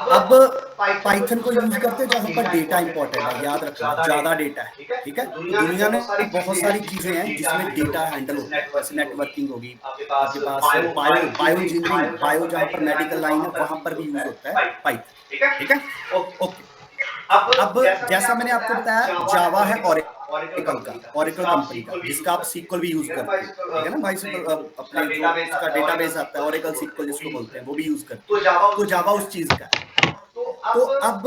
अब पाइथन को यूज करते हैं जहां पर डेटा इंपॉर्टेंट है, याद रखना ज्यादा डेटा है, ठीक है। तो दुनिया में बहुत सारी चीजें हैं जिसमें डेटा हैंडल होता है, जैसे नेटवर्किंग होगी, आपके पास बायो इंजीनियरिंग, बायो जहां पर मेडिकल लाइन है वहां पर भी यूज होता है पाइथन, ठीक है। ओके, अब जैसा मैंने आपको बताया जावा है ओरेकल का, ओरेकल कंपनी का, जिसका आप सीक्वल भी यूज करते हैं, ठीक है ना भाई। अपने जो उसका डेटाबेस आता है ओरेकल सीक्वल जिसको बोलते हैं, वो भी यूज करते हैं। तो जावा उस चीज का है। तो अब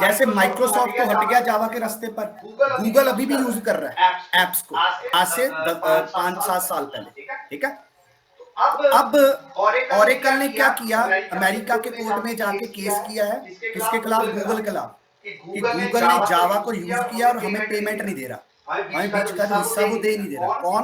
जैसे माइक्रोसॉफ्ट तो हट गया जावा के रास्ते पर, गूगल अभी भी यूज कर रहा है एप्स को, आज से 5-7 साल पहले, ठीक है। अब ओरेकल ने क्या किया, अमेरिका के कोर्ट में जाके केस किया है, किसके खिलाफ? गूगल के खिलाफ, कि गूगल ने जावा को यूज किया और हमें पेमेंट नहीं दे रहा, हमें बीच का जो हिस्सा वो दे नहीं दे रहा। कौन?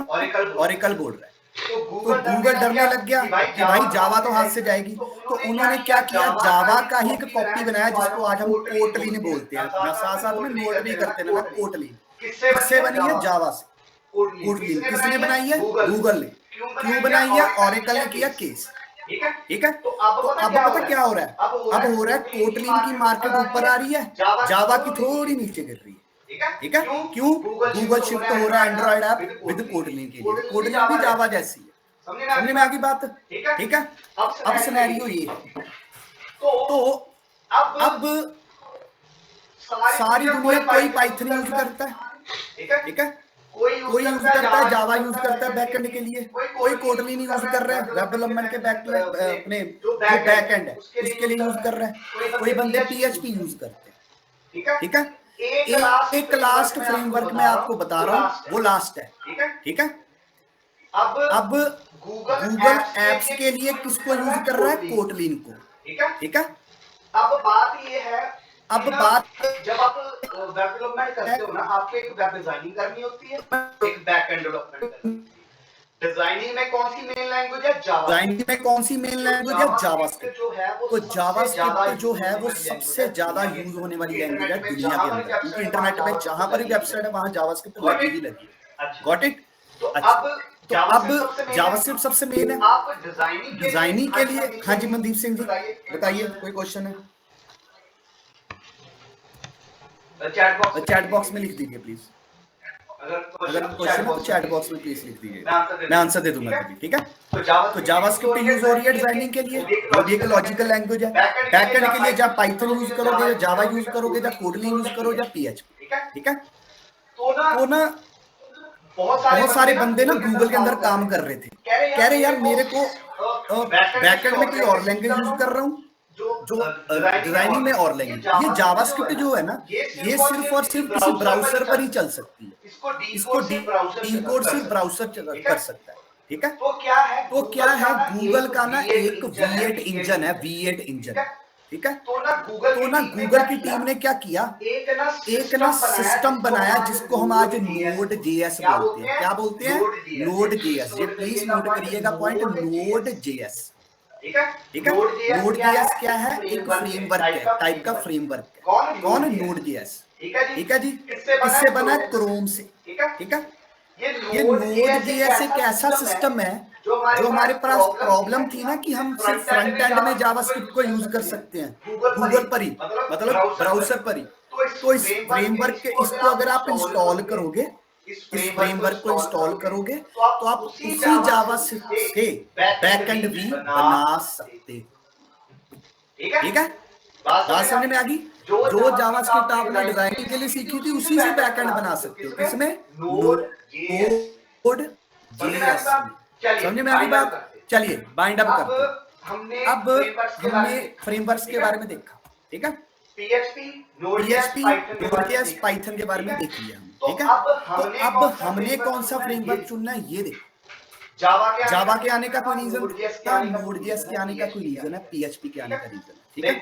ओरेकल बोल रहा है। तो गूगल डरने लग गया कि भाई जावा तो हाथ से जाएगी। तो उन्होंने क्या किया, जावा का ही एक कॉपी बनाया जिसको आज हम कोटलिन बोलते हैं, साथ साथ में नोट भी करते ना, कोटलिन। किससे बनी है? जावा से। कोटलिन किसने बनाई है? गूगल ने। क्यों बनाई है? ओरेकल ने किया केस, ठीक है। तो अब पता क्या हो रहा है? अब हो रहा है कोटलिन की मार्केट ऊपर आ रही है, जावा की थोड़ी नीचे गिर रही है, ठीक है। क्यों? गूगल शिफ्ट हो रहा है एंड्रॉइड ऐप विद कोटलिन के लिए, कोटलिन भी जावा जैसी है। समझ में आ गई बात? ठीक है। अब सिनेरियो ये है, तो अब सारी दुनिया कोई पाइथन यूज करता है, ठीक है। कोई यूज करता है जावा यूज करता है बैकएंड के लिए, कोई कोटलिन यूज कर रहा है वेब डेवलपमेंट के अपने जो बैकएंड है उसके लिए यूज कर रहा है, कोई बंदे पीएचपी यूज करते हैं, ठीक है। एक लास्ट फ्रेमवर्क मैं आपको बता रहा हूं, वो लास्ट है, ठीक है। अब गूगल एप्स के लिए किसको यूज कर रहा है? कोटलिन को, ठीक है। अब बात ये है, अब बात जब आप वेब डेवलपमेंट करते हो ना, आपको एक वेब डिजाइनिंग करनी होती है, एक बैकएंड डेवलपमेंट करनी होती है। डिजाइनिंग में कौन सी मेन लैंग्वेज है? जावा। डिजाइनिंग में कौन सी मेन लैंग्वेज है? जावास्क्रिप्ट। तो जावास्क्रिप्ट जो है वो सबसे ज्यादा यूज होने वाली लैंग्वेज है दुनिया के अंदर, क्योंकि इंटरनेट में जहां पर भी वेबसाइट है वहां जावास्क्रिप्ट लगी ही लगी है। Got it? अच्छा, तो अब जावास्क्रिप्ट सबसे मेन है। आप डिजाइनिंग के लिए, हाँ जी मनदीप सिंह जी बताइए, कोई क्वेश्चन है? चैट बॉक्स में लिख दीजिए प्लीज, अगर क्वेश्चन है तो चैट बॉक्स में प्लीज लिख दीजिए, मैं आंसर दे दूंगा कभी, ठीक है। तो जावास्क्रिप्ट यूज हो रही है डिजाइनिंग के लिए, वो भी एक लॉजिकल लैंग्वेज है। बैकएंड के लिए जब पाइथन यूज करोगे, या जावा यूज करोगे, या कोटलिन यूज करो, या पीएचपी, ठीक है। तो ना बहुत सारे बंदे ना गूगल के अंदर काम कर रहे थे, कह रहे यार मेरे को बैकएंड में कोई और लैंग्वेज यूज कर रहा हूँ, जो डिजाइनिंग में और लैंग्वेज, ये जावास्क्रिप्ट जो है ना, ये सिर्फ और सिर्फ किसी ब्राउजर पर ही चल सकती है, इसको डीकोड सिर्फ ब्राउजर कर सकता है, ठीक है। तो क्या है गूगल का ना एक V8 इंजन है, V8 इंजन, ठीक है। तो ना गूगल की टीम ने क्या किया, एक ना सिस्टम बनाया जिसको हम आज नोड जेएस बोलते हैं। क्या बोलते हैं? Node JS. ये प्लीज नोट करिएगा पॉइंट, नोड जेएस, ठीक है। नोड जेएस क्या है? एक फ्रेमवर्क है, टाइप का फ्रेमवर्क है। कौन? नोड जेएस, ठीक है जी। किससे बना? क्रोम से, ठीक है। ये नोड जेएस एक ऐसा सिस्टम है जो हमारे पास प्रॉब्लम थी ना, कि हम सिर्फ फ्रंट एंड में जावास्क्रिप्ट को यूज कर सकते हैं गूगल पर ही, मतलब ब्राउजर पर ही। तो इस फ्रेमवर्क के, इसको अगर आप इंस्टॉल करोगे, इस फ्रेमवर्क को इंस्टॉल करोगे, तो आप उसी जावास्क्रिप्ट से बैकएंड भी बना सकते हो, ठीक है। बात समझ में आ गई? जो जावास्क्रिप्ट आपने डिजाइनिंग के लिए सीखी थी उसी से बैकएंड बना सकते हो। किसमें? नोड जेएस में। समझ में आ गई बात? चलिए बाइंड अप करते हैं। अब हमने फ्रेमवर्क्स के बारे में देखा, ठीक है। पीएचपी, नोड.js, पाइथन के बारे में देख लिया हमने, ठीक है। तो अब हमने कौन सा फ्रेमवर्क चुनना है ये देखो। जावा के आने का कोई रीजन था, नोड.js के आने का कोई रीजन है, पीएचपी के आने का रीजन है, ठीक है।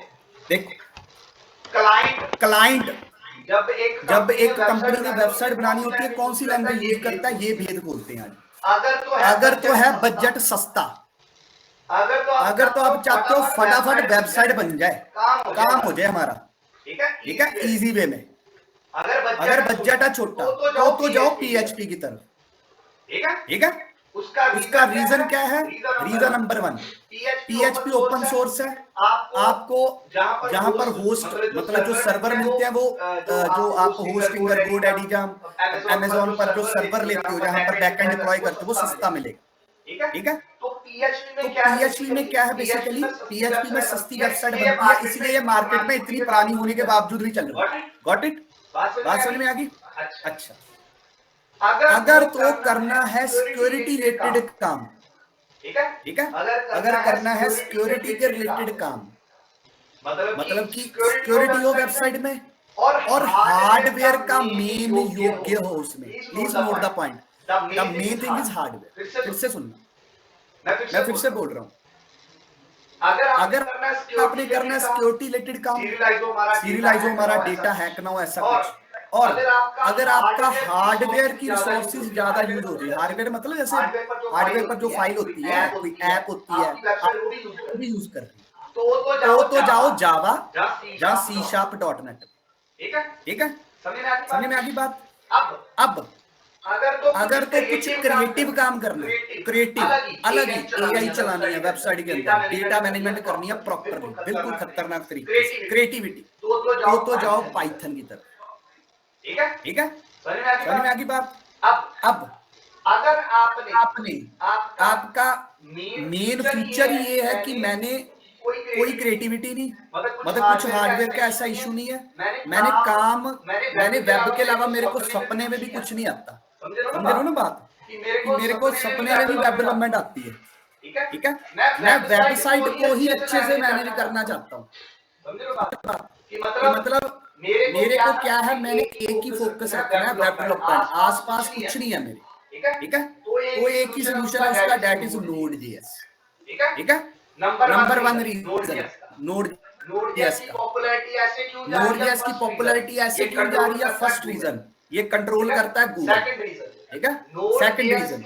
देखो क्लाइंट जब एक कंपनी ने वेबसाइट बनानी होती है, कौन सी लैंग्वेज यूज करता है? ये भेद बोलते हैं। अगर तो है बजट सस्ता, अगर तो आप चाहते हो फटाफट वेबसाइट बन जाए, काम हो जाए हमारा, ठीक है, इजी वे में, अगर बजट है छोटा तो जाओ पीएचपी की तरफ, ठीक है। उसका रीजन क्या है? Reason number 1, PHP open source है। आपको जहां पर होस्ट मतलब जो सर्वर मिलते हैं वो जो आप होस्टिंग GoDaddy Amazon पर जो सर्वर लेते हो जहां पर बैकएंड डिप्लॉय करते हो वो सस्ता मिलेगा, ठीक है। तो PHP में क्या है बेसिकली? PHP में सस्ती वेबसाइट बनती है, इसलिए ये मार्केट में इतनी पुरानी होने के बावजूद भी चल रही है। Got it? बात समझ में आ गई? अच्छा, अगर तो करना है सिक्योरिटी रिलेटेड काम, ठीक है, अगर करना है सिक्योरिटी के रिलेटेड काम, मतलब कि सिक्योरिटी हो वेबसाइट में और हार्डवेयर का मेन योग्य हो उसमें। Please note the point, the main thing is hardware. फिर से सुनना, मैं फिर से बोल रहा हूं, अगर आपने करना है सिक्योरिटी रिलेटेड काम, सीरियलाइज हो हमारा डेटा हैक ना हो ऐसा कुछ, और अगर आपका हार्डवेयर की रिसोर्सेज ज्यादा यूज हो रही है, हार्डवेयर मतलब जैसे हार्डवेयर पर जो फाइल होती है, कोई ऐप होती है, आप भी यूज कर रहे हैं, तो जाओ जावा या C#.net, ठीक है। समझ में आ गई बात? अब अगर तो कुछ क्रिएटिव काम करना है, क्रिएटिव अलग ही AI चलानी है वेबसाइट के अंदर, डेटा मैनेजमेंट करनी है प्रॉपरली, बिल्कुल खतरनाक तरीके से, क्रिएटिविटी, तो जाओ पाइथन की तरफ, ठीक है। समझ में आ गई बात? अब अगर आपने आपका मेन फीचर ये है कि मैंने कोई क्रिएटिविटी नहीं, मतलब कुछ हार्डवेयर का ऐसा इशू नहीं है, मैंने वेब के अलावा मेरे को सपने में भी कुछ नहीं आता, समझ रहे हो ना बात, कि मेरे को सपने में भी वेब डेवलपमेंट आती है, ठीक है। मैं वेबसाइट को ही अच्छे से मैनेज करना चाहता हूँ, कि मतलब मेरे को क्या है, मैंने एक ही फोकस रखना है, वेब डेवलपमेंट, आसपास कुछ नहीं है मेरे, ठीक है। तो एक ही सोल्यूशन है उसका, दैट इज Node.js, ठीक है। नंबर 1 रीजन Node.js की पॉपुलैरिटी ऐसे क्यों जा रही है? फर्स्ट रीजन, ये कंट्रोल करता है गूगल, ठीक है। सेकंड रीजन,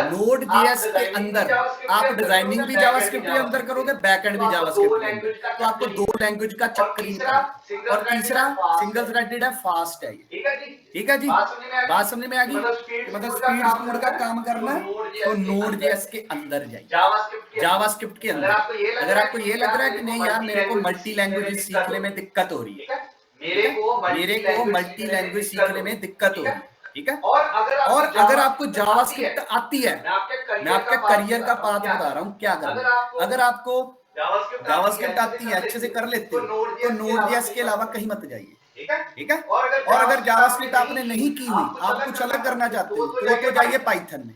Node.js के अंदर आप डिजाइनिंग भी जावास्क्रिप्ट के अंदर करोगे, बैकएंड भी जावास्क्रिप्ट के अंदर, तो आपको 2 लैंग्वेज का चक्कर ही नहीं, और तीसरा सिंगल थ्रेडेड है, फास्ट है, ठीक है जी। बात समझ में आ गई? मतलब स्पीड का काम करना है तो Node.js के अंदर जाइए, जावास्क्रिप्ट के अंदर। अगर आपको ये लग रहा है कि नहीं यार मेरे को मल्टी लैंग्वेज सीखने में दिक्कत हो रही है, मेरे को मल्टी लैंग्वेज सीखने में दिक्कत हो रही है, ठीक है। और अगर आपको जावास्क्रिप्ट आती है, मैं आपके करियर का पाथ बता रहा हूँ क्या करना। अगर आपको जावास्क्रिप्ट आती है, अच्छे से कर लेते हो, तो Node.js के अलावा कहीं मत जाइए, ठीक है। और अगर जावास्क्रिप्ट आपने नहीं की हुई, आप कुछ अलग करना चाहते हो, तो जाइए पाइथन में,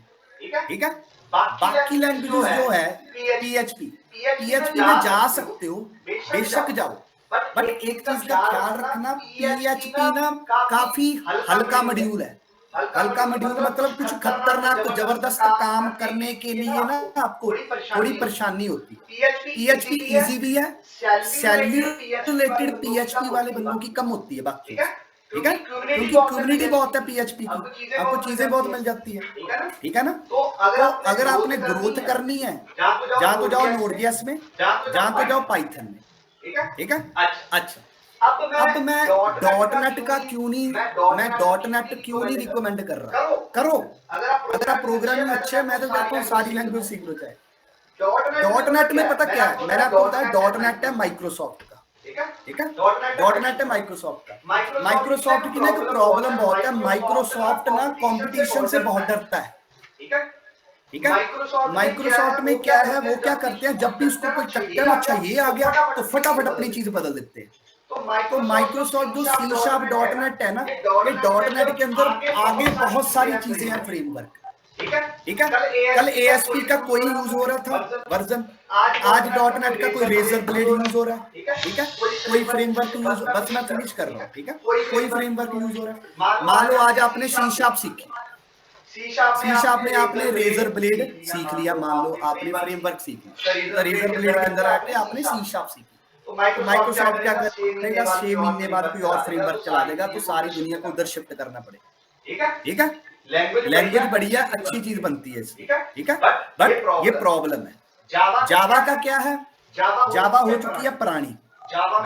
ठीक है। बाकी लैंग्वेजेस जो है PHP में जा सकते हो, बेशक जाओ, बट एक चीज का ख्याल रखना, PHP ना काफी हल्का मॉड्यूल है। हल्का मॉड्यूल मतलब कुछ खतरनाक जबरदस्त काम करने के लिए ना आपको थोड़ी परेशानी होती है। PHP इजी भी है, सैलरी रिलेटेड PHP वाले बंदों की कम होती है बाकी, ठीक है, क्योंकि कम्युनिटी बहुत है PHP की, आपको चीजें बहुत मिल जाती है, ठीक है ना। तो अगर आपने ग्रोथ करनी है, जहां तो जाओ Node.js में, जहां तो जाओ पाइथन में, ठीक है। अच्छा, अब मैं .NET का क्यों नहीं, मैं .NET क्यों नहीं रिकमेंड कर रहा? करो, अगर आप प्रोग्रामिंग अच्छे है, मैं तो कहता हूँ सारी लैंग्वेज सीख लो चाहे। .NET में पता क्या है, मैंने आपको बताया .NET है माइक्रोसॉफ्ट का, ठीक है। .NET है माइक्रोसॉफ्ट का। माइक्रोसॉफ्ट की ना एक प्रॉब्लम बहुत है, माइक्रोसॉफ्ट ना कंपटीशन से बहुत डरता है, ठीक है। माइक्रोसॉफ्ट में क्या है, वो क्या करते हैं, जब भी उसको कोई टक्कर में अच्छा ये आ गया तो फटाफट अपनी चीज बदल देते हैं। तो माइक्रोसॉफ्ट जो C#.net है ना, ये .NET के अंदर आगे बहुत सारी चीजें हैं, फ्रेमवर्क, ठीक है। कल ASP का कोई यूज हो रहा था वर्जन, आज .NET का कोई रेजर ब्लेड यूज हो रहा है, ठीक है। कोई फ्रेमवर्क यूज, बस मैं फिनिश कर रहा हूँ, ठीक है। कोई फ्रेमवर्क यूज हो रहा है, मान लो आज आपने C# सीखी, C# में आपने रेजर ब्लेड सीख लिया, मान लो आपने फ्रेमवर्क सीख लिया, तो रेजर ब्लेड के अंदर आके आपने C# सीखी, तो माइक्रोसॉफ्ट क्या करेगा, 6 महीने बाद कोई और फ्रेमवर्क चला देगा, तो सारी दुनिया को उधर शिफ्ट करना पड़ेगा, ठीक है। लैंग्वेज बढ़िया अच्छी चीज बनती है इसकी, ठीक है, बट ये प्रॉब्लम है। जावा का क्या है, जावा हो चुकी है पुरानी,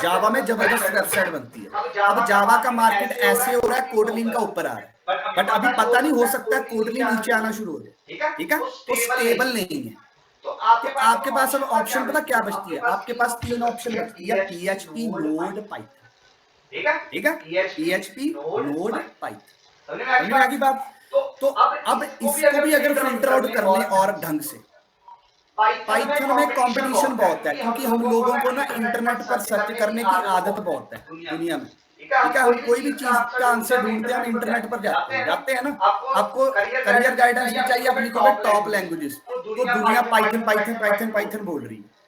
जावा में जबरदस्त वेबसाइट बनती है। अब जावा का मार्केट ऐसे हो रहा है, कोटलिन का ऊपर आ रहा है, बट अभी पता नहीं, हो सकता है कोड में नीचे आना शुरू हो जाए, ठीक है, तो स्टेबल नहीं है। तो आपके पास अब ऑप्शन पता क्या बचती है, आपके पास 3 ऑप्शन बचती है, PHP, नोड, पाइथन, ठीक है, PHP, नोड, पाइथन। समझ में आ गई बात? तो अब इसको भी अगर फिल्टर आउट कर लें और ढंग से, पाइथन में कंपटीशन बहुत है, क्योंकि हम लोगों को ना इंटरनेट पर सर्च करने की आदत बहुत है दुनिया में, ठीक है, हम कोई भी चीज का आंसर ढूंढते हैं, हम इंटरनेट पर जाते हैं ना। आपको करियर गाइडेंस भी चाहिए, अपनी को टॉप लैंग्वेजेस, तो दुनिया पाइथन पाइथन पाइथन पाइथन बोल रही है।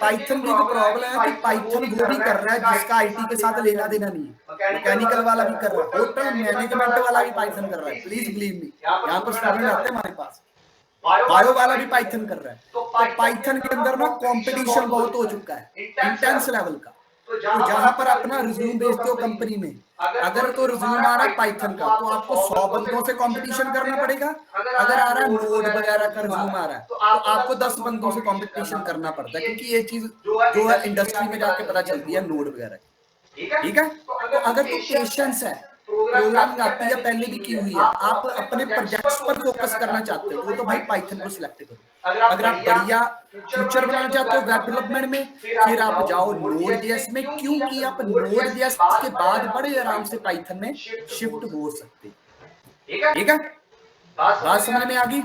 पाइथन की जो प्रॉब्लम है कि पाइथन वो भी कर रहा है जिसका आईटी के साथ लेना देना नहीं है, मैकेनिकल वाला भी कर रहा है, होटल मैनेजमेंट वाला भी पाइथन कर रहा है, प्लीज बिलीव मी, यहाँ पर स्टूडेंट आते हैं हमारे पास, बायो वाला भी पाइथन कर रहा है। तो पाइथन के अंदर ना कंपटीशन बहुत हो चुका है, इंटेंस लेवल का। तो जहां पर अपना रिज्यूम भेजते हो कंपनी में, अगर तो रिज्यूम आ रहा है पाइथन का, तो आपको 100 बंदों से कंपटीशन करना पड़ेगा। अगर आ रहा है नोड वगैरह का रिज्यूम आ रहा है, तो आपको 10 बंदों से कंपटीशन करना पड़ता है, क्योंकि ये चीज जो है इंडस्ट्री में जाके पता चलती है नोड वगैरह, ठीक है। तो अगर तो पेशेंस है, प्रोग्रामिंग आती है, पहले भी की हुई है, आप अपने प्रोजेक्ट्स पर फोकस करना चाहते हो, तो भाई पाइथन को सिलेक्ट करो। अगर आप बढ़िया फ्यूचर बनाना चाहते हो वेब डेवलपमेंट में, फिर आप जाओ नोड.js में, क्योंकि आप नोड.js के बाद बड़े आराम से पाइथन में शिफ्ट हो सकते हैं, ठीक है। बात समझ में आ गई?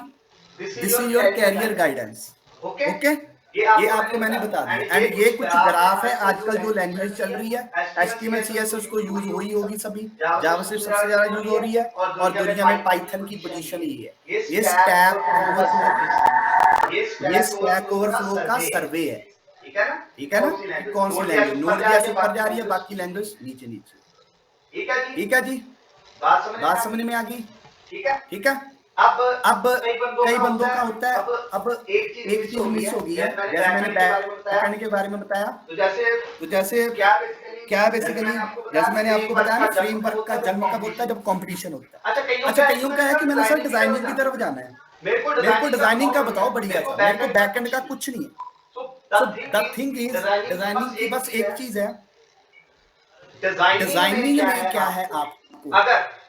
This is your career guidance, okay. ये आपको मैंने बता दिया। एंड ये कुछ ग्राफ है, आजकल जो लैंग्वेज चल रही है, HTML CSS को यूज हो ही होगी सभी, जावास्क्रिप्ट सबसे ज्यादा यूज हो रही है, और दुनिया में पाइथन की पोजीशन ही है। ये स्टैक ओवरफ्लो का सर्वे है, ठीक है ना, कौन सी लैंग्वेज नोड.js ऊपर जा रही है, बाकी लैंग्वेज नीचे नीचे, ठीक है जी। बात समझ में आ गई, ठीक है। अब कई बंदों का होता है, अब एक चीज मिस हो गई है, जैसे मैंने बैकएंड के बारे में बताया, तो जैसे क्या बेसिकली, जैसे मैंने आपको बताया ना, फ्रेमवर्क का जन्म कब होता है, जब कंपटीशन होता है। अच्छा, कईयों का है कि मैंने सर डिजाइनिंग की तरफ जाना है, मेरे को डिजाइनिंग का बताओ बढ़िया सा, मेरे को बैकएंड का कुछ नहीं है। So the thing is, designing की बस एक चीज है, डिजाइनिंग में क्या है, आपको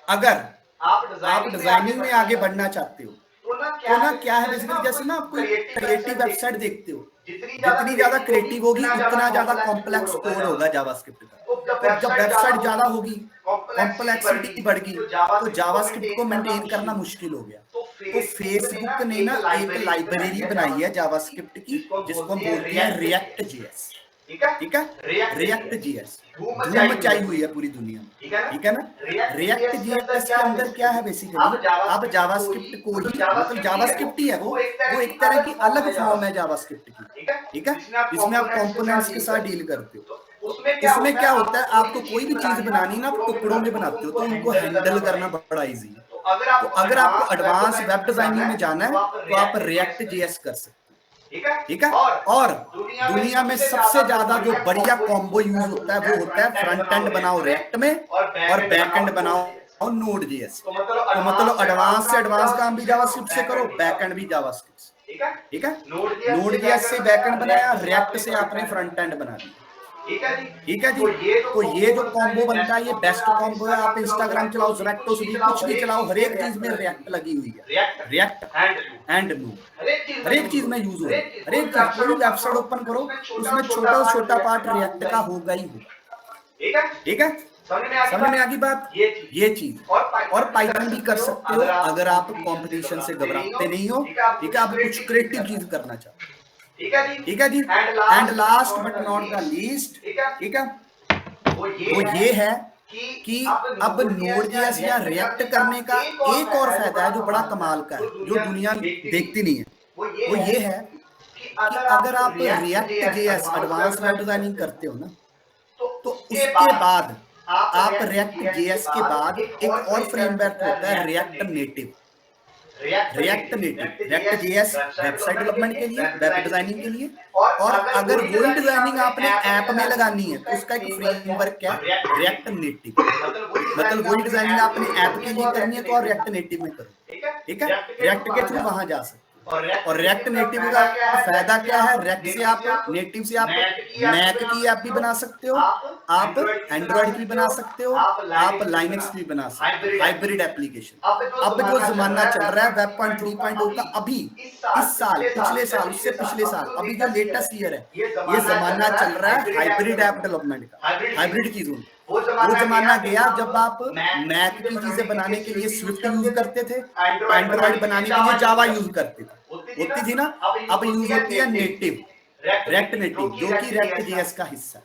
अगर आप डिजाइनिंग में आगे बढ़ना चाहते हो, तो ना क्या है बेसिकली, जैसे ना आप कोई क्रिएटिव वेबसाइट देखते हो, जितनी ज्यादा क्रिएटिव होगी उतना ज्यादा कॉम्प्लेक्स कोड होगा जावास्क्रिप्ट का। तो जब वेबसाइट ज्यादा होगी, कॉम्प्लेक्सिटी बढ़ गई, तो जावास्क्रिप्ट को मेंटेन करना मुश्किल हो गया। तो फेसबुक ने ना एक लाइब्रेरी बनाई है जावास्क्रिप्ट की, जिसको हम बोलते हैं React.js, ठीक है, React.js धूम मचाई हुई है पूरी दुनिया में, ठीक है ना। React.js के अंदर क्या है बेसिकली, आप जावास्क्रिप्ट को ही, मतलब जावास्क्रिप्ट ही है वो एक तरह की अलग फॉर्म है जावास्क्रिप्ट की, ठीक है, जिसमें आप कंपोनेंट्स के साथ डील करते हो। उसमें क्या होता है, आपको कोई भी चीज बनानी ना, आप टुकड़ों में बनाते हो, तो उनको हैंडल करना बड़ा इजी है। तो अगर आपको एडवांस वेब डिजाइनिंग में जाना है, तो आप React.js कर सकते हो, ठीक है। और दुनिया में सबसे ज्यादा जो बढ़िया कॉम्बो यूज होता है, वो होता है फ्रंट एंड बनाओ React में और बैक एंड बनाओ Node.js। तो मतलब एडवांस से एडवांस काम भी जावास्क्रिप्ट से करो, बैक एंड भी जावास्क्रिप्ट से, ठीक है। Node.js से बैक एंड बनाया, React से आपने फ्रंट एंड बना दिया, ठीक है जी। तो ये जो कॉम्बो बनता है, ये बेस्ट कॉम्बो है। आप इंस्टाग्राम चलाओ, ज़ोमैटो, स्विगी, कुछ भी चलाओ, हर एक चीज में React लगी हुई है, React एंड Node, हर एक चीज में यूज हो रही है। हर एक चीज, कोई वेबसाइट ओपन करो, उसमें छोटा से छोटा पार्ट React का होगा ही होगा, ठीक है। समझ में आ गई बात? ये चीज, और पाइथन भी कर सकते हो अगर आप कंपटीशन से घबराते नहीं हो, ठीक है। आप कुछ क्रिएटिव चीज करना चाहते हो, ठीक है जी। And last but not the least, ठीक है, वो ये है कि अब Node.js या React करने का एक और फायदा है जो बड़ा कमाल का है, जो दुनिया देखती नहीं है। वो ये है कि अगर आप React.js एडवांस वेब डिजाइनिंग करते हो ना, तो उसके बाद आप React.js के बाद एक और फ्रेमवर्क होता है React Native, React.js website development के लिए, वेब डिजाइनिंग के लिए। और अगर वही डिजाइनिंग आपने ऐप में लगानी है, तो उसका एक फ्रेमवर्क है React Native। मतलब वही डिजाइनिंग आपने ऐप के लिए करनी है, तो आप React Native में करो, ठीक है, React के थ्रू वहां जा सकते और रिएक्ट नेटिव का फायदा क्या है? रिएक्ट से आप नेटिव से आप मैक की ऐप भी बना सकते हो, आप एंड्रॉइड की बना सकते हो, आप लाइनक्स की बना सकते हो, हाइब्रिड एप्लीकेशन। अब जो जमाना चल रहा है वेब पॉइंट 3.0 का, अभी इस साल, पिछले साल, उससे पिछले साल, अभी जो लेटेस्ट ईयर है, ये जमाना चल रहा है हाइब्रिड ऐप डेवलपमेंट का, हाइब्रिड की जोन। वो जमाना गया जब आप मैक की चीजें बनाने के लिए स्विफ्ट यूज करते थे, एंड्रॉइड बनाने के लिए जावा यूज करते थे, होती थी ना। अब यूज होती है नेटिव, रिएक्ट नेटिव, जो कि रिएक्ट जेएस का हिस्सा,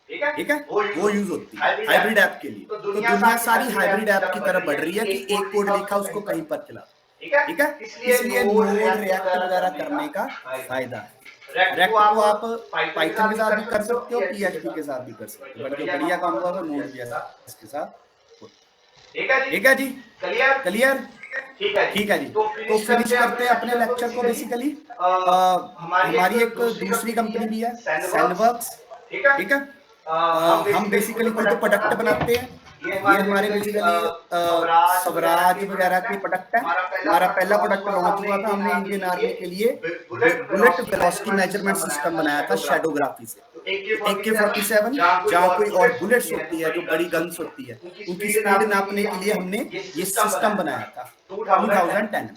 ठीक है, वो यूज होती है हाइब्रिड ऐप के लिए। तो दुनिया सारी हाइब्रिड ऐप की तरफ बढ़ रही है कि एक कोड लिखा उसको कहीं पर चला, ठीक है। इसलिए नोड रिएक्ट वगैरह करने का फायदा है। रिएक्ट को आप पाइथन के साथ भी कर सकते हो, पीएचपी के साथ भी कर सकते हो, बट जो बढ़िया काम होगा वो नोड जेएस के साथ। ठीक है जी, क्लियर, ठीक है जी। तो फिनिश करते हैं अपने लेक्चर को। बेसिकली हमारी एक दूसरी कंपनी भी है, सेनवर्क्स, ठीक है। हम बेसिकली कोई प्रोडक्ट बनाते हैं, ये हमारे बेसिकली स्वराज वगैरह के प्रोडक्ट है। हमारा पहला प्रोडक्ट लॉन्च हुआ था, हमने इंडियन आर्मी के लिए बुलेट वेलोसिटी मेजरमेंट सिस्टम बनाया था शेडोग्राफी से। AK-47 जहाँ कोई और बुलेट्स होती है, जो बड़ी गन्स होती है, उनकी स्पीड नापने के लिए हमने ये सिस्टम बनाया था 2010,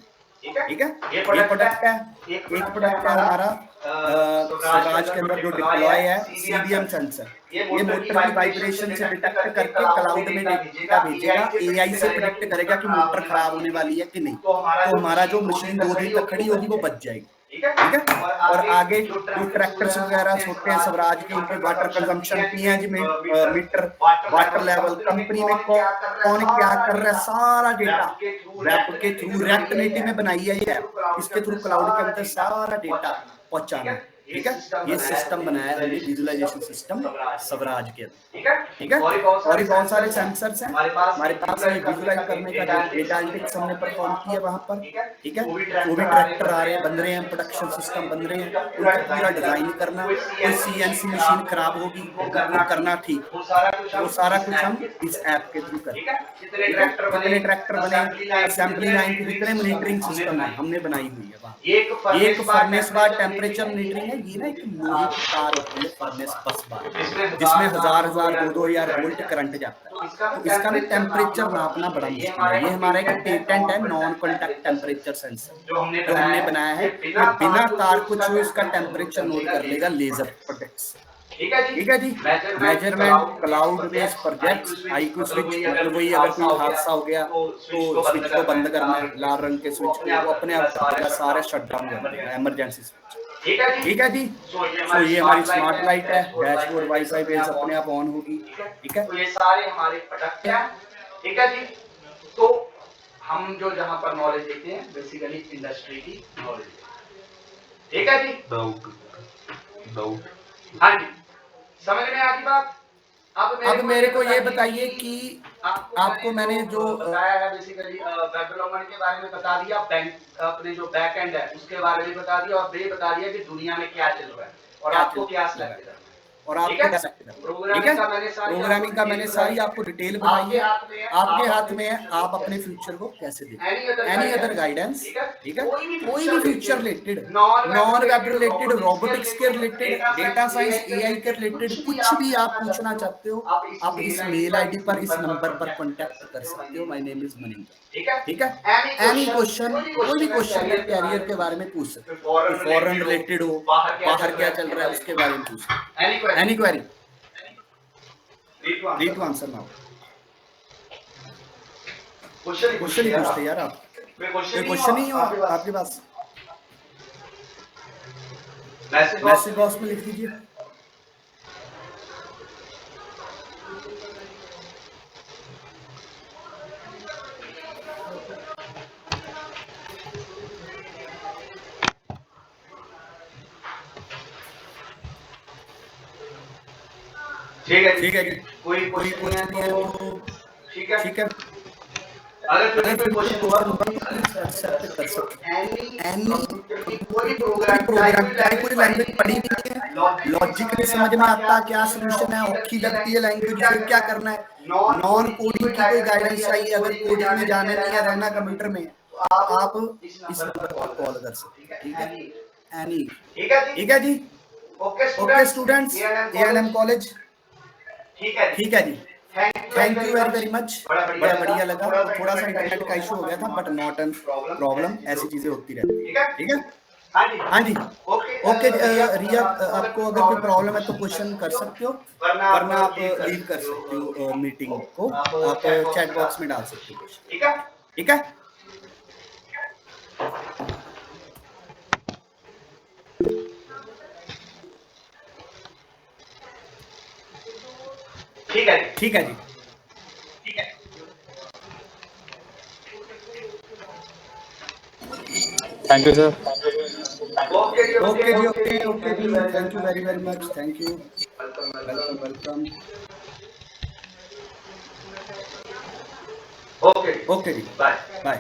ठीक है। ये प्रोडक्ट है, एक प्रोडक्ट है हमारा स्वराज के अंदर जो डिप्लॉय है CBM सेंसर। ये मोटर की वाइब्रेशन से डिटेक्ट करके क्लाउड में डेटा भेजेगा, AI से प्रेडिक्ट करेगा कि मोटर खराब होने वाली है कि नहीं। तो हमारा जो मशीन 2 दिन तक खड़ी होगी वो बच जाएगी, ठीक है। और आगे जो ट्रैक्टर्स वगैरह होते हैं स्वराज के, उनके water consumption, PNG meter, water level, company में कौन क्या कर रहा है, सारा डेटा वेब के थ्रू रिएक्ट नेटिव में बनाई है ये ऐप, इसके थ्रू क्लाउड के अंदर सारा डेटा पहुंचाना है, ठीक है। ये सिस्टम बनाया है हमने, विजुअलाइजेशन सिस्टम स्वराज के अंदर, ठीक है। और भी बहुत सारे सेंसर्स हैं हमारे पास, विजुअलाइज करने का डेटा एनालिटिक्स हमने परफॉर्म किया वहां पर, ठीक है। वो भी ट्रैक्टर आ रहे हैं, बन रहे हैं, प्रोडक्शन सिस्टम बन रहे हैं, उनका पूरा डिजाइन करना, कोई CNC मशीन खराब होगी वो करना ठीक, वो सारा कुछ हम इस ऐप के थ्रू करें। कितने ट्रैक्टर बने, असेंबली लाइन की जितने मॉनिटरिंग सिस्टम है हमने बनाई हुई है वहाँ। एक फर्नेस बार टेम्परेचर मॉनिटरिंग है, ये ना एक लोहे की तार होती है फर्नेस बस बार, जिसमें 1000 2,000 वोल्ट करंट जाता है। तो इसका भी टेम्परेचर नापना बड़ा मुश्किल है। ये हमारा एक पेटेंट है, नॉन कॉन्टैक्ट टेम्परेचर सेंसर, जो हमने बनाया है, ये बिना तार को छुए इसका टेम्परेचर नोट कर लेगा लेजर प्रोडक्ट से, ठीक है जी। Measurement cloud based projects, IQ switch, मतलब वही अगर कोई हादसा हो गया तो स्विच को बंद करना है, लाल रंग के स्विच को, वो अपने आप सारे शट डाउन कर देगा, इमरजेंसी स्विच, ठीक है जी। तो ये हमारी स्मार्ट लाइट है, डैशबोर्ड वाईफाई बेस अपने आप ऑन होगी, ठीक है। तो ये सारे हमारे प्रोडक्ट हैं, ठीक है जी। तो हम जो जहां पर नॉलेज देते हैं बेसिकली इंडस्ट्री की नॉलेज, ठीक है जी। डाउट, हाँ जी, समझ में आ गई बात। अब मेरे को ये बताइए कि आपको मैंने जो बताया है बेसिकली वेब डेवलपमेंट के बारे में बता दिया, बैंक अपने जो बैक एंड है उसके बारे में बता दिया, और ये बता दिया कि दुनिया में क्या चल रहा है और आपको क्या सेलेक्ट करना है, और आपको क्या सकते हैं, ठीक है। प्रोग्रामिंग का मैंने सारी आपको डिटेल बताई है, आपके हाथ में है, आप अपने फ्यूचर को कैसे देखें। एनी अदर गाइडेंस, ठीक है, कोई भी future related, non web related, robotics के रिलेटेड, डेटा साइंस, AI के रिलेटेड, कुछ भी आप पूछना चाहते हो, आप इस मेल ID पर, इस नंबर पर कॉन्टैक्ट कर सकते हो। माय नेम इज मनिंदर, ठीक है। एनी क्वेश्चन, कोई भी क्वेश्चन है कैरियर के बारे में पूछ सकते हो, फॉरेन रिलेटेड हो, बाहर क्या चल रहा है उसके बारे में पूछ सकते हो। Any query? Read to answer now. Question ही पूछते यार आप, क्वेश्चन ही हो आपके पास, मैसेज बॉक्स में लिख दीजिए। ठीक है जी, कोई नहीं है तो ठीक है। अगर कोई क्वेश्चन हुआ तो एक्सेप्ट कर सकते हैं। एनी कोई प्रोग्राम चाहे कोई लैंग्वेज पढ़ी नहीं है, लॉजिकली समझ में आता क्या सोल्यूशन है, औखी लगती है लैंग्वेज से क्या करना है, नॉन कोडिंग की कोई गाइडेंस चाहिए, अगर कोडिंग में जाने नहीं है, रहना कंप्यूटर में, आप इस नंबर पर कॉल कर सकते हैं, ठीक है? एनी, ठीक है जी? ओके स्टूडेंट्स, ANM कॉलेज, ठीक है जी। Thank you very very much, बड़ा बढ़िया लगा। थोड़ा सा इंटरनेट का इशू हो गया था, बट नॉट एन प्रॉब्लम, ऐसी चीजें होती रहती है, ठीक है? हाँ जी, ओके रिया, आपको अगर कोई प्रॉब्लम है तो क्वेश्चन कर सकते हो, वरना आप लीव कर सकते हो मीटिंग को, आप चैट बॉक्स में डाल सकते हो क्वेश्चन, ठीक है? ठीक है जी। Thank you sir. ओके जी, thank you very very much, thank you, welcome. Okay जी, बाय।